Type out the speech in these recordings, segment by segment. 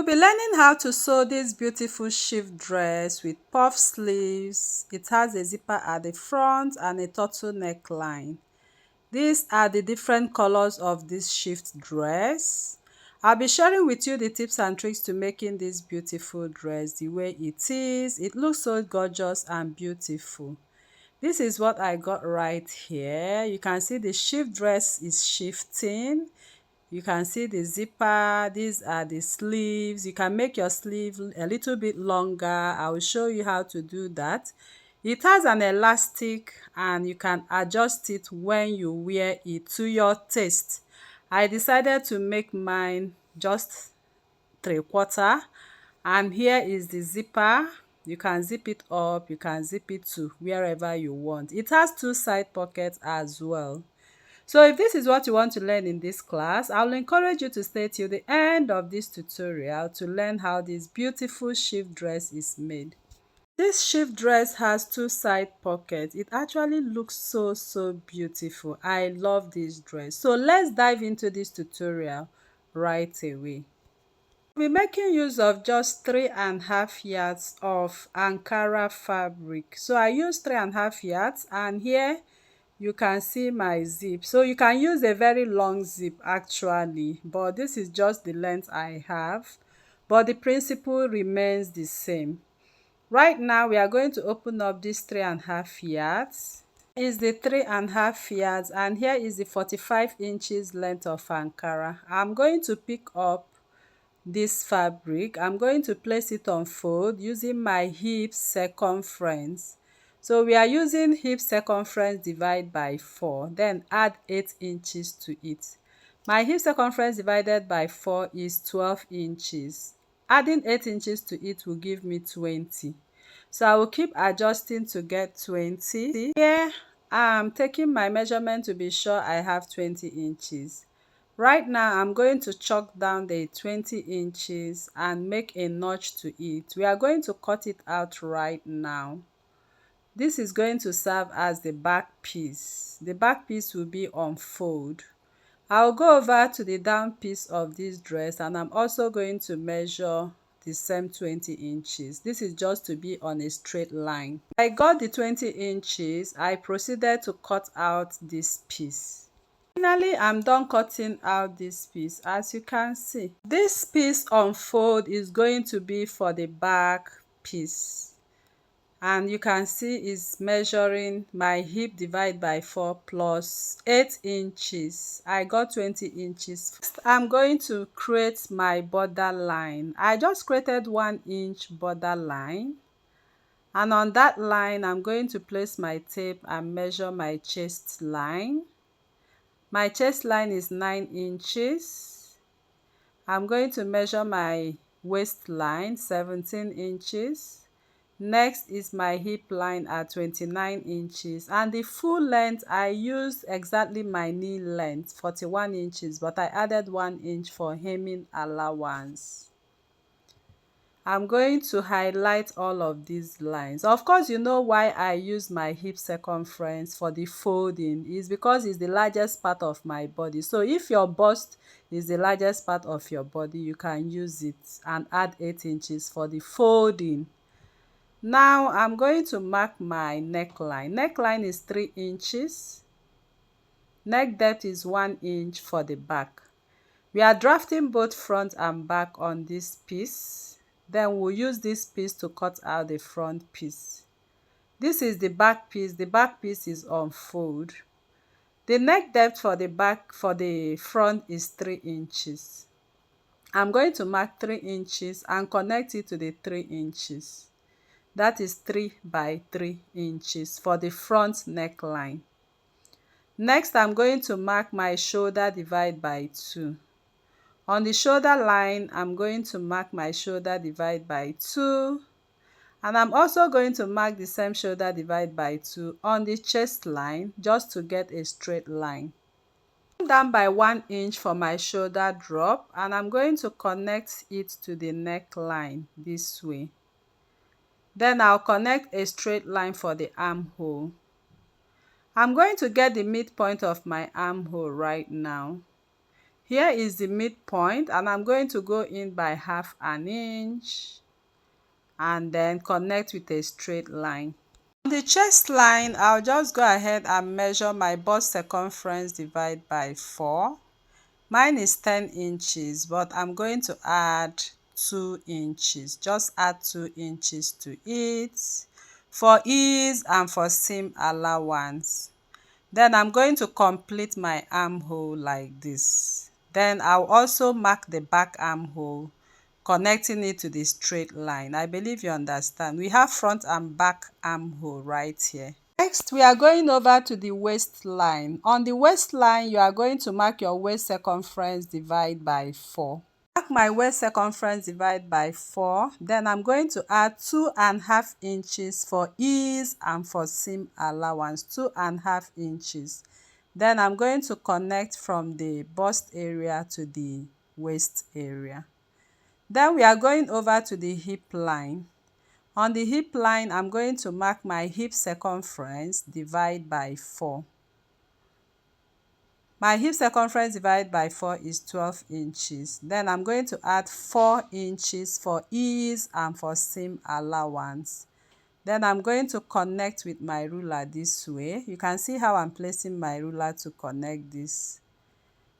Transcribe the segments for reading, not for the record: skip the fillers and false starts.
be learning how to sew this beautiful shift dress with puff sleeves. It has a zipper at the front and a turtle neckline. These are the different colors of this shift dress. I'll be sharing with you the tips and tricks to making this beautiful dress the way it is. It looks so gorgeous and beautiful. This is what I got right here. You can see the shift dress is shifting. You can see the zipper. These are the sleeves. You can make your sleeve a little bit longer. I will show you how to do that. It has an elastic and you can adjust it when you wear it to your taste. I decided to make mine just 3/4, and here is the zipper. You can zip it up, you can zip it to wherever you want. It has 2 side pockets as well. So if this is what you want to learn in this class, I'll encourage you to stay till the end of this tutorial to learn how this beautiful shift dress is made. This shift dress has 2 side pockets. It actually looks so beautiful. I love this dress. So let's dive into this tutorial right away. We're making use of just 3.5 yards of Ankara fabric. So I use 3.5 yards, and here you can see my zip. So you can use a very long zip actually, but this is just the length I have, but the principle remains the same. Right now we are going to open up this 3.5 yards. Is the 3.5 yards, and here is the 45 inches length of Ankara. I'm going to pick up this fabric. I'm going to place it on fold using my hip circumference. So we are using hip circumference divided by 4, then add 8 inches to it. My hip circumference divided by 4 is 12 inches. Adding 8 inches to it will give me 20. So I will keep adjusting to get 20. Here I'm taking my measurement to be sure I have 20 inches. Right now I'm going to chalk down the 20 inches and make a notch to it. We are going to cut it out right now. This is going to serve as the back piece. The back piece will be on fold. I'll go over to the down piece of this dress, and I'm also going to measure the same 20 inches. This is just to be on a straight line. I got the 20 inches. I proceeded to cut out this piece. Finally, I'm done cutting out this piece. As you can see, this piece on fold is going to be for the back piece, and you can see it's measuring my hip divided by 4 plus 8 inches. I got 20 inches. First, I'm going to create my border line. I just created 1 inch border line, and on that line I'm going to place my tape and measure my chest line. My chest line is 9 inches. I'm going to measure my waistline, 17 inches. Next is my hip line at 29 inches. And the full length, I used exactly my knee length, 41 inches, but I added 1 inch for hemming allowance. I'm going to highlight all of these lines. Of course, you know why I use my hip circumference for the folding is because it's the largest part of my body. So if your bust is the largest part of your body, you can use it and add 8 inches for the folding. Now I'm going to mark my neckline. Neckline is 3 inches. Neck depth is 1 inch for the back. We are drafting both front and back on this piece. Then we'll use this piece to cut out the front piece. This is the back piece. The back piece is on fold. The neck depth for the front is 3 inches. I'm going to mark 3 inches and connect it to the 3 inches. That is 3 by 3 inches for the front neckline. Next, I'm going to mark my shoulder divided by 2. On the shoulder line, I'm going to mark my shoulder divided by 2. And I'm also going to mark the same shoulder divided by 2 on the chest line, just to get a straight line. I'm down by 1 inch for my shoulder drop, and I'm going to connect it to the neckline this way. Then I'll connect a straight line for the armhole. I'm going to get the midpoint of my armhole right now. Here is the midpoint, and I'm going to go in by 1/2 inch and then connect with a straight line. On the chest line, I'll just go ahead and measure my bust circumference divided by 4. Mine is 10 inches, but I'm going to add 2 inches. Just add 2 inches to it for ease and for seam allowance. Then I'm going to complete my armhole like this. Then I'll also mark the back armhole, connecting it to the straight line. I believe you understand. We have front and back armhole right here. Next, we are going over to the waistline. On the waistline, you are going to mark your waist circumference divided by 4. Mark my waist circumference divided by 4. Then I'm going to add 2.5 inches for ease and for seam allowance. 2.5 inches. Then I'm going to connect from the bust area to the waist area. Then we are going over to the hip line. On the hip line, I'm going to mark my hip circumference divided by 4. My hip circumference divided by 4 is 12 inches. Then I'm going to add 4 inches for ease and for seam allowance. Then I'm going to connect with my ruler this way. You can see how I'm placing my ruler to connect this.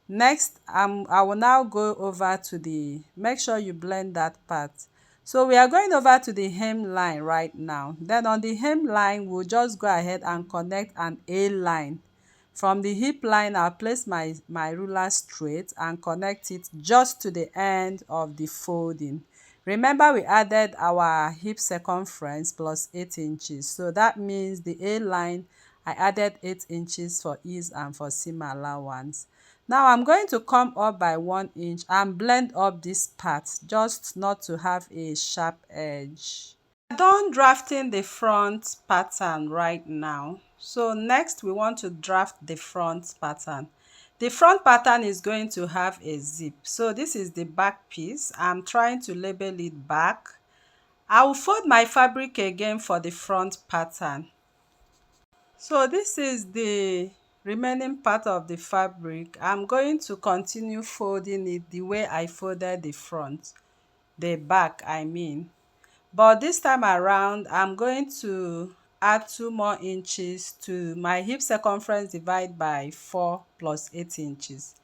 Next, I will now go over to the, make sure you blend that part. So we are going over to the hem line right now. Then on the hem line, we'll just go ahead and connect an A line. From the hip line, I'll place my ruler straight and connect it just to the end of the folding. Remember, we added our hip circumference plus 8 inches. So that means the A line, I added 8 inches for ease and for seam allowance. Now I'm going to come up by 1 inch and blend up this part, just not to have a sharp edge. I'm done drafting the front pattern right now. So next we want to draft the front pattern. The front pattern is going to have a zip. So this is the back piece. I'm trying to label it back. I will fold my fabric again for the front pattern. So this is the remaining part of the fabric. I'm going to continue folding it the way I folded the front, the back I mean. But this time around, I'm going to add 2 more inches to my hip circumference divided by 4 plus 8 inches.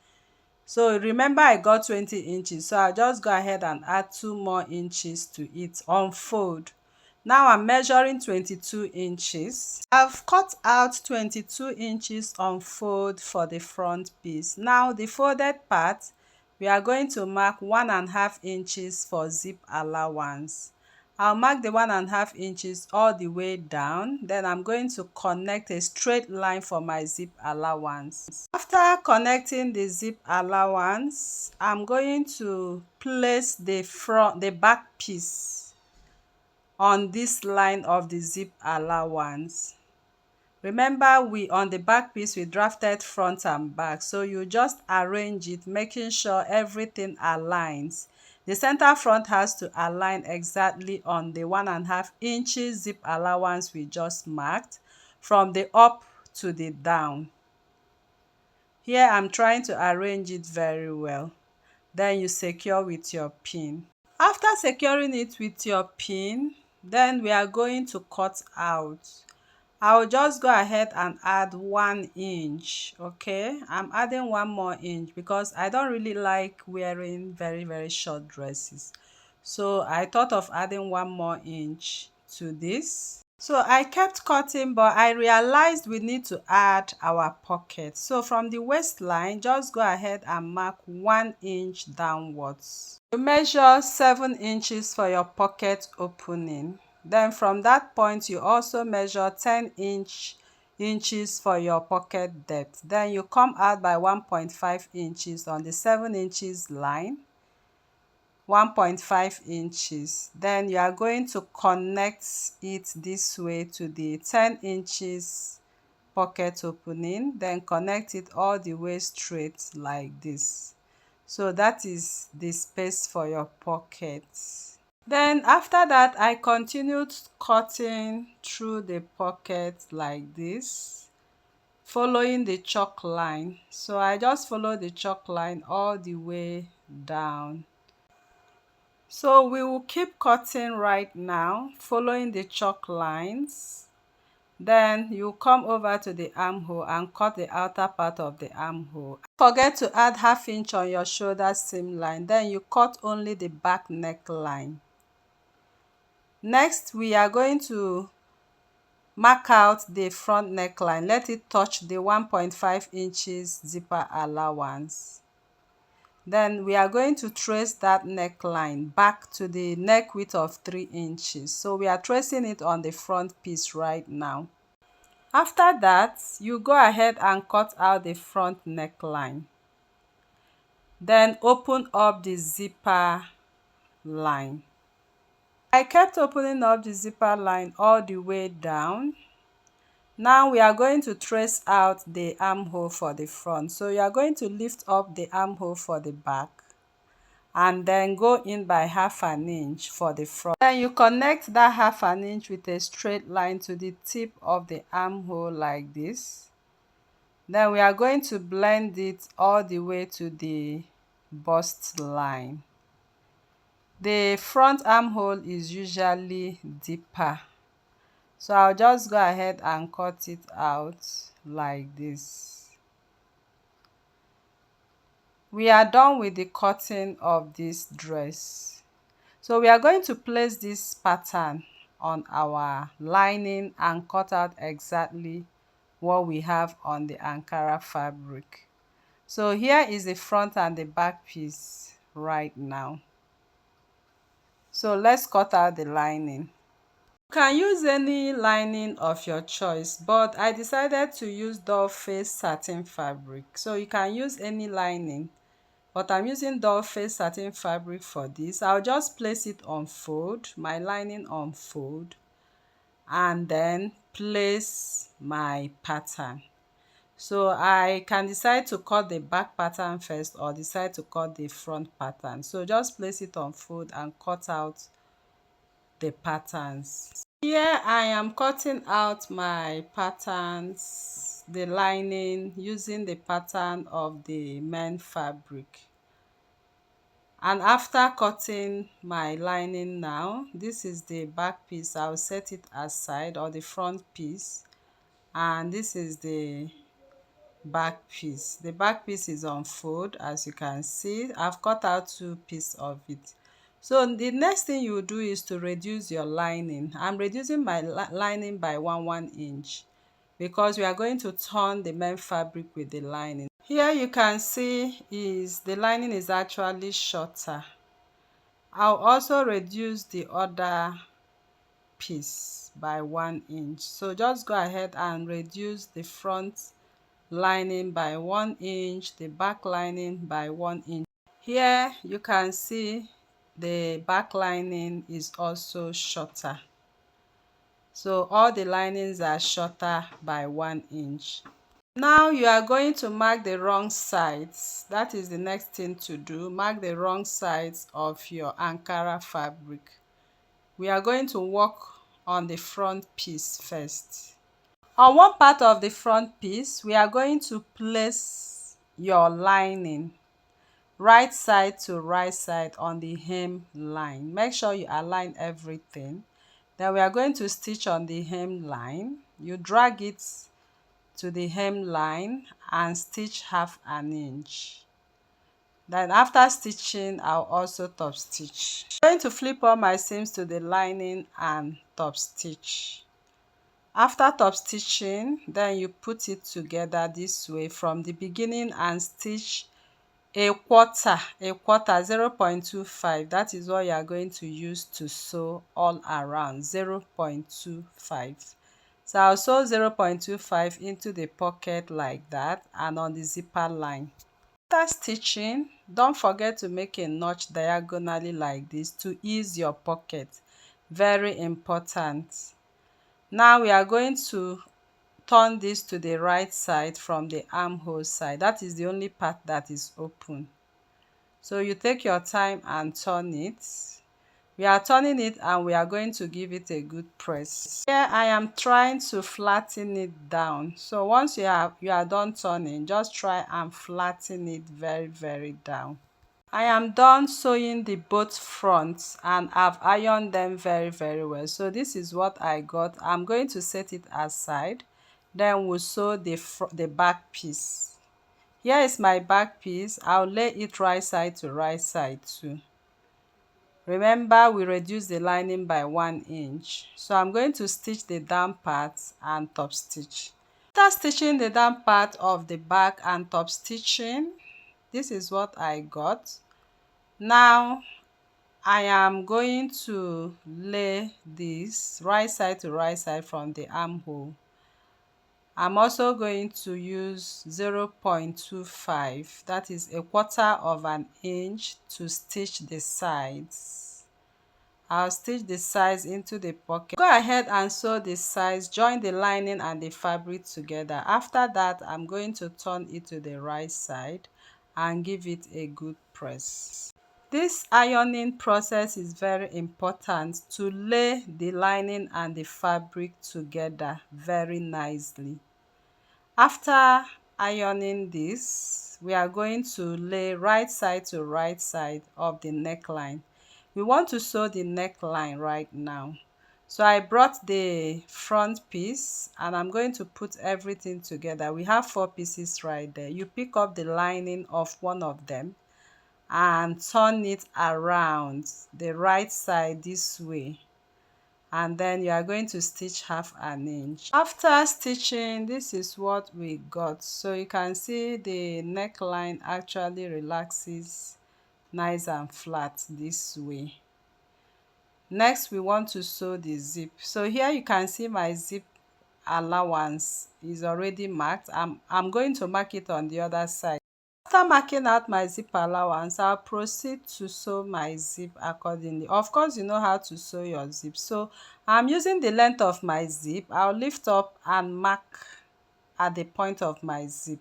So remember I got 20 inches, so I'll just go ahead and add 2 more inches to it, unfold. Now I'm measuring 22 inches. I've cut out 22 inches unfold for the front piece. Now the folded part, we are going to mark 1.5 inches for zip allowance. I'll mark the 1.5 inches all the way down. Then I'm going to connect a straight line for my zip allowance. After connecting the zip allowance, I'm going to place the back piece on this line of the zip allowance. Remember, on the back piece we drafted front and back, so you just arrange it, making sure everything aligns. The center front has to align exactly on the 1.5 inches zip allowance we just marked, from the up to the down. Here I'm trying to arrange it very well. Then you secure with your pin. After securing it with your pin, then we are going to cut out. I'll just go ahead and add 1 inch. Okay, I'm adding 1 more inch because I don't really like wearing very short dresses. So I thought of adding 1 more inch to this. So I kept cutting, but I realized we need to add our pocket. So from the waistline, just go ahead and mark 1 inch downwards. You measure 7 inches for your pocket opening. Then from that point, you also measure 10 inches for your pocket depth. Then you come out by 1.5 inches on the 7 inches line. 1.5 inches. Then you are going to connect it this way to the 10 inches pocket opening, then connect it all the way straight like this. So that is the space for your pocket. Then after that, I continued cutting through the pocket like this following the chalk line. So I just follow the chalk line all the way down. So we will keep cutting right now, following the chalk lines. Then you come over to the armhole and cut the outer part of the armhole. Forget to add ½ inch on your shoulder seam line. Then you cut only the back neckline. Next, we are going to mark out the front neckline. Let it touch the 1.5 inches zipper allowance. Then we are going to trace that neckline back to the neck width of 3 inches. So we are tracing it on the front piece right now. After that, you go ahead and cut out the front neckline. Then open up the zipper line. I kept opening up the zipper line all the way down. Now we are going to trace out the armhole for the front. So you are going to lift up the armhole for the back and then go in by ½ inch for the front. Then you connect that ½ inch with a straight line to the tip of the armhole like this. Then we are going to blend it all the way to the bust line. The front armhole is usually deeper, so I'll just go ahead and cut it out like this. We are done with the cutting of this dress. So we are going to place this pattern on our lining and cut out exactly what we have on the Ankara fabric. So here is the front and the back piece right now. So let's cut out the lining. You can use any lining of your choice, but I decided to use doll face satin fabric. So you can use any lining, but I'm using doll face satin fabric for this. I'll just place it on fold, my lining on fold, and then place my pattern. So I can decide to cut the back pattern first or decide to cut the front pattern. So just place it on fold and cut out the patterns. Here I am cutting out my patterns, the lining, using the pattern of the men fabric. And after cutting my lining now, this is the back piece. I'll set it aside, or the front piece, and this is the back piece. The back piece is on fold, as you can see. I've cut out 2 pieces of it. So the next thing you do is to reduce your lining. I'm reducing my lining by 1 inch because we are going to turn the men fabric with the lining. Here you can see is the lining is actually shorter. I'll also reduce the other piece by 1 inch. So just go ahead and reduce the front lining by 1 inch, the back lining by 1 inch. Here you can see the back lining is also shorter. So all the linings are shorter by 1 inch. Now you are going to mark the wrong sides. That is the next thing to do. Mark the wrong sides of your Ankara fabric. We are going to work on the front piece first. On one part of the front piece, we are going to place your lining right side to right side on the hem line. Make sure you align everything. Then we are going to stitch on the hem line. You drag it to the hem line and stitch ½ inch. Then after stitching, I'll also top stitch. I'm going to flip all my seams to the lining and top stitch. After top stitching, then you put it together this way from the beginning and stitch a quarter 0.25. That is what you are going to use to sew all around, 0.25. So I'll sew 0.25 into the pocket like that and on the zipper line. After stitching, don't forget to make a notch diagonally like this to ease your pocket. Very important. Now we are going to turn this to the right side from the armhole side. That is the only part that is open. So you take your time and turn it. We are turning it and we are going to give it a good press. Here I am trying to flatten it down. So once you are done turning, just try and flatten it very down. I am done sewing the both fronts and I've ironed them very well. So this is what I got. I'm going to set it aside. Then we'll sew the back piece. Here is my back piece. I'll lay it right side to right side too. Remember, we reduced the lining by 1 inch. So I'm going to stitch the down part and top stitch. After stitching the down part of the back and top stitching, this is what I got. Now I am going to lay this right side to right side from the armhole. I'm also going to use 0.25, that is 1/4 of an inch, to stitch the sides. I'll stitch the sides into the pocket. Go ahead and sew the sides, join the lining and the fabric together. After that, I'm going to turn it to the right side and give it a good press. This ironing process is very important to lay the lining and the fabric together very nicely. After ironing this, we are going to lay right side to right side of the neckline. We want to sew the neckline right now. So I brought the front piece and I'm going to put everything together. We have 4 pieces right there. You pick up the lining of one of them and turn it around the right side this way, and then you are going to stitch 1/2 inch. After stitching, this is what we got. So you can see the neckline actually relaxes nice and flat this way. Next, we want to sew the zip. So here you can see my zip allowance is already marked. I'm going to mark it on the other side. After marking out my zip allowance, I'll proceed to sew my zip accordingly. Of course, you know how to sew your zip. So I'm using the length of my zip. I'll lift up and mark at the point of my zip.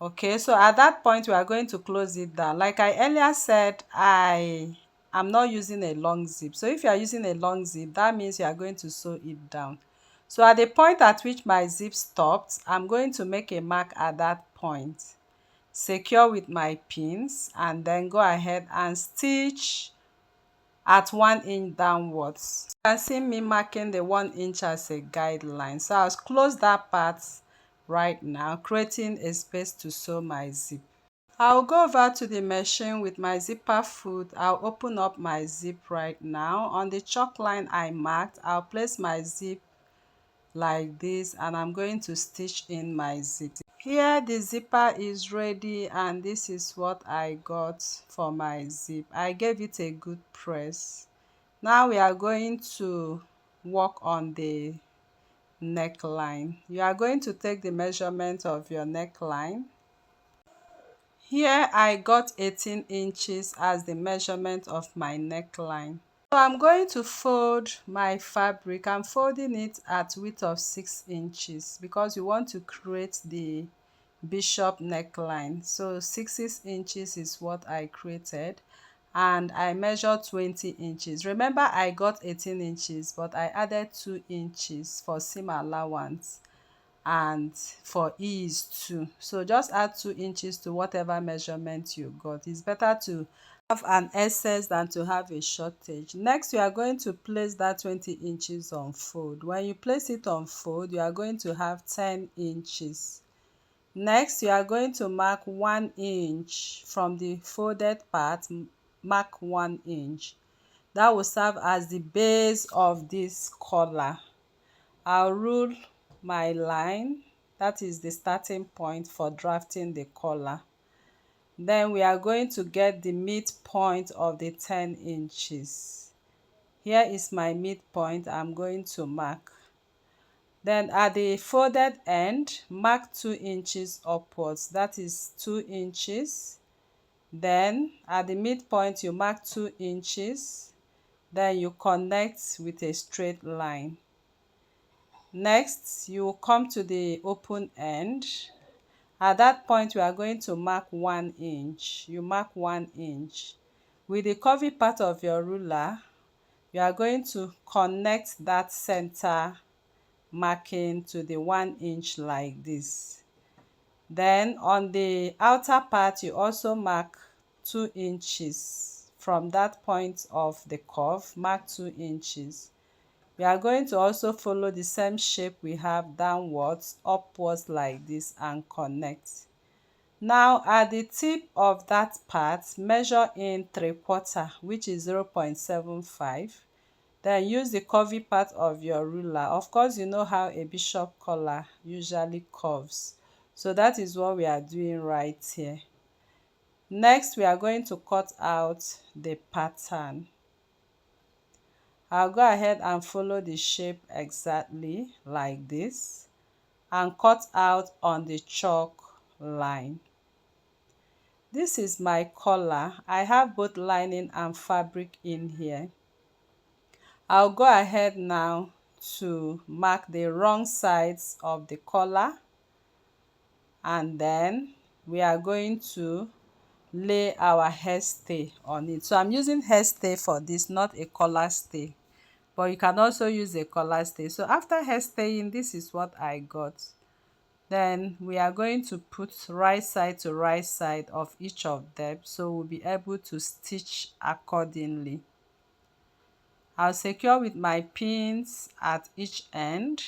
Okay, so at that point, we are going to close it down. Like I earlier said, I am not using a long zip. So if you are using a long zip, that means you are going to sew it down. So at the point at which my zip stopped, I'm going to make a mark at that point, secure with my pins, and then go ahead and stitch at 1 inch downwards. You can see me marking the 1 inch as a guideline. So I'll close that part right now, creating a space to sew my zip. I'll go over to the machine with my zipper foot. I'll open up my zip right now. On the chalk line I marked, I'll place my zip like this and I'm going to stitch in my zip. Here the zipper is ready and this is what I got for my zip. I gave it a good press. Now we are going to work on the neckline. You are going to take the measurement of your neckline. Here I got 18 inches as the measurement of my neckline. So I'm going to fold my fabric. I'm folding it at width of 6 inches because we want to create the bishop neckline. So 6 inches is what I created and I measured 20 inches. Remember, I got 18 inches, but I added 2 inches for seam allowance and for ease too. So just add 2 inches to whatever measurement you got. It's better to have an excess than to have a shortage. Next, you are going to place that 20 inches on fold. When you place it on fold, you are going to have 10 inches. Next, you are going to mark 1 inch from the folded part. Mark 1 inch. That will serve as the base of this collar. I'll rule my line. That is the starting point for drafting the collar. Then we are going to get the midpoint of the 10 inches. Here is my midpoint. I'm going to mark. Then at the folded end, mark 2 inches upwards. That is 2 inches. Then at the midpoint, you mark 2 inches. Then you connect with a straight line. Next, you will come to the open end. At that point, we are going to mark 1 inch. You mark 1 inch. With the curvy part of your ruler, you are going to connect that center marking to the 1 inch like this. Then on the outer part, you also mark 2 inches. From that point of the curve, mark 2 inches. We are going to also follow the same shape we have downwards, upwards like this, and connect. Now at the tip of that part, measure in 3/4, which is 0.75. Then use the curvy part of your ruler. Of course, you know how a bishop collar usually curves. So that is what we are doing right here. Next, we are going to cut out the pattern. I'll go ahead and follow the shape exactly like this and cut out on the chalk line. This is my collar. I have both lining and fabric in here. I'll go ahead now to mark the wrong sides of the collar, and then we are going to lay our hairstay on it. So I'm using hairstay for this, not a collar stay, but you can also use a collar stay. So after hairstaying, this is what I got. Then we are going to put right side to right side of each of them, so we'll be able to stitch accordingly. I'll secure with my pins at each end.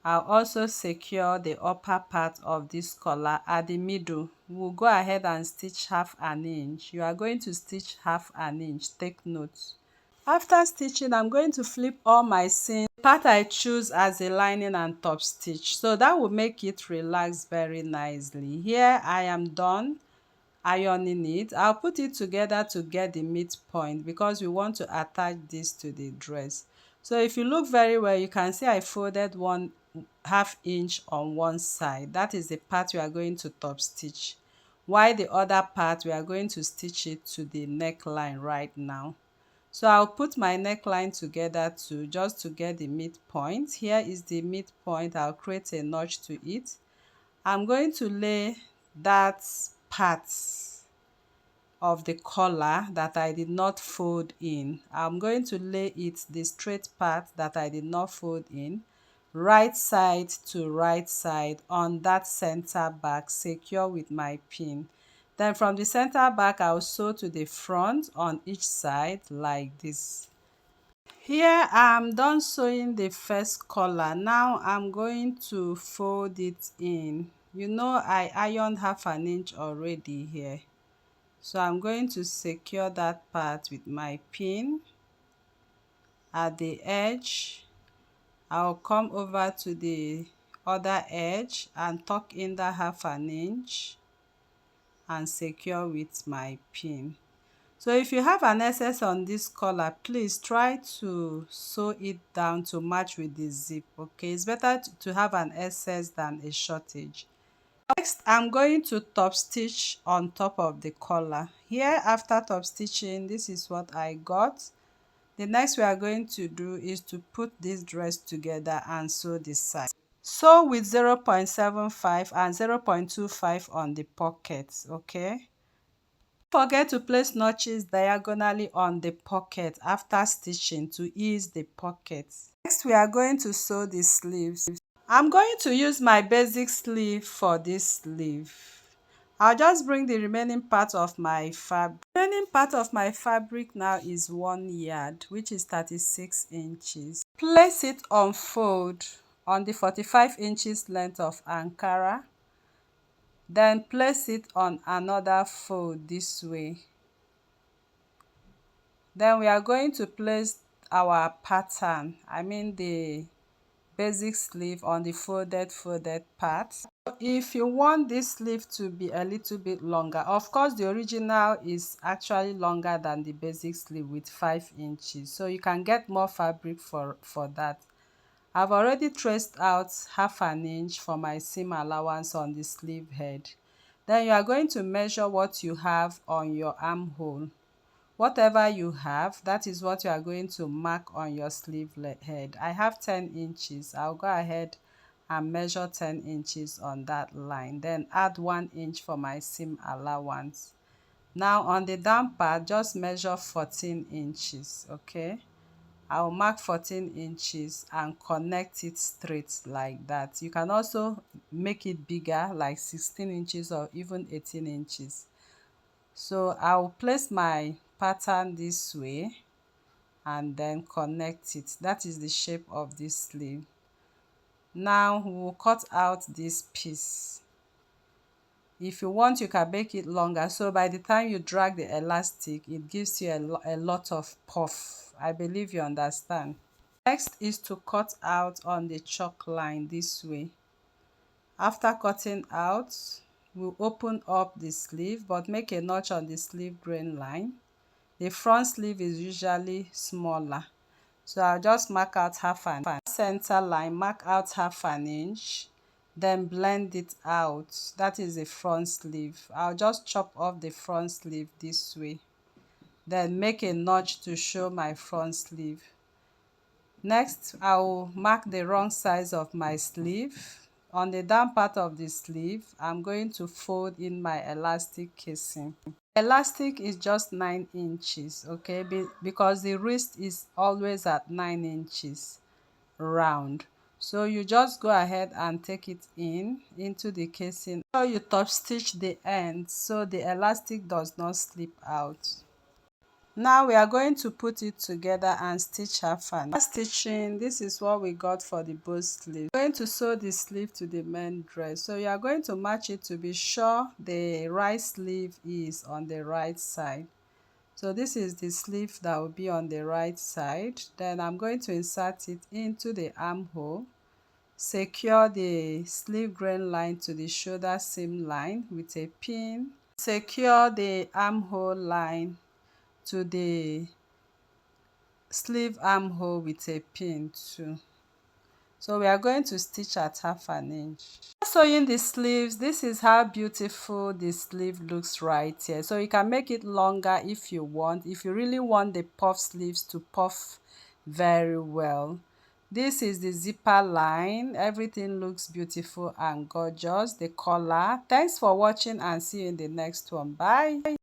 I'll also secure the upper part of this collar at the middle. We'll go ahead and stitch 1/2 inch. You are going to stitch 1/2 inch, take note. After stitching, I'm going to flip all my seams. The part I choose as a lining and top stitch, so that will make it relax very nicely. Here I am done ironing it. I'll put it together to get the midpoint because we want to attach this to the dress. So if you look very well, you can see I folded 1/2 inch on one side. That is the part we are going to top stitch, while the other part we are going to stitch it to the neckline right now. So I'll put my neckline together too, just to get the midpoint. Here is the midpoint. I'll create a notch to it. I'm going to lay that part of the collar that I did not fold in. I'm going to lay it, the straight part that I did not fold in, right side to right side on that center back, secure with my pin. Then from the center back, I'll sew to the front on each side like this. Here I'm done sewing the first collar. Now I'm going to fold it in. You know I ironed 1/2 inch already here. So I'm going to secure that part with my pin at the edge. I'll come over to the other edge and tuck in that 1/2 inch and secure with my pin. So if you have an excess on this collar, please try to sew it down to match with the zip. Okay, it's better to have an excess than a shortage. Next, I'm going to top stitch on top of the collar. Here, after top stitching, this is what I got. The next we are going to do is to put this dress together and sew the side. Sew with 0.75 and 0.25 on the pockets, okay? Don't forget to place notches diagonally on the pocket after stitching to ease the pockets. Next, we are going to sew the sleeves. I'm going to use my basic sleeve for this sleeve. I'll just bring the remaining part of my fabric. The remaining part of my fabric now is 1 yard, which is 36 inches. Place it on fold on the 45 inches length of Ankara. Then place it on another fold this way. Then we are going to place our pattern, I mean the basic sleeve, on the folded part. If you want this sleeve to be a little bit longer, of course the original is actually longer than the basic sleeve with 5 inches, so you can get more fabric for that. I've already traced out 1/2 inch for my seam allowance on the sleeve head. Then you are going to measure what you have on your armhole. Whatever you have, that is what you are going to mark on your sleeve head. I have 10 inches. I'll go ahead and measure 10 inches on that line. Then add 1 inch for my seam allowance. Now on the down part, just measure 14 inches, okay? I'll mark 14 inches and connect it straight like that. You can also make it bigger, like 16 inches or even 18 inches. So I'll place my pattern this way and then connect it. That is the shape of this sleeve. Now we'll cut out this piece. If you want, you can make it longer, so by the time you drag the elastic, it gives you a lot of puff. I believe you understand. Next is to cut out on the chalk line this way. After cutting out, we'll open up the sleeve, but make a notch on the sleeve grain line. The front sleeve is usually smaller, so I'll just mark out half an inch. Center line, mark out half an inch, then blend it out. That is the front sleeve. I'll just chop off the front sleeve this way, then make a notch to show my front sleeve. Next, I will mark the wrong size of my sleeve. On the down part of the sleeve, I'm going to fold in my elastic casing. Elastic is just 9 inches, okay, because the wrist is always at 9 inches round. So you just go ahead and take it into the casing. So you top stitch the end so the elastic does not slip out. Now we are going to put it together and stitch her fan. After stitching, this is what we got for the bow sleeve. We're going to sew the sleeve to the main dress. So you are going to match it to be sure the right sleeve is on the right side. So this is the sleeve that will be on the right side. Then I'm going to insert it into the armhole. Secure the sleeve grain line to the shoulder seam line with a pin. Secure the armhole line to the sleeve armhole with a pin too. So we are going to stitch at half an inch. Sewing the sleeves, this is how beautiful the sleeve looks right here. So you can make it longer if you want, if you really want the puff sleeves to puff very well. This is the zipper line. Everything looks beautiful and gorgeous. The color. Thanks for watching and see you in the next one. Bye.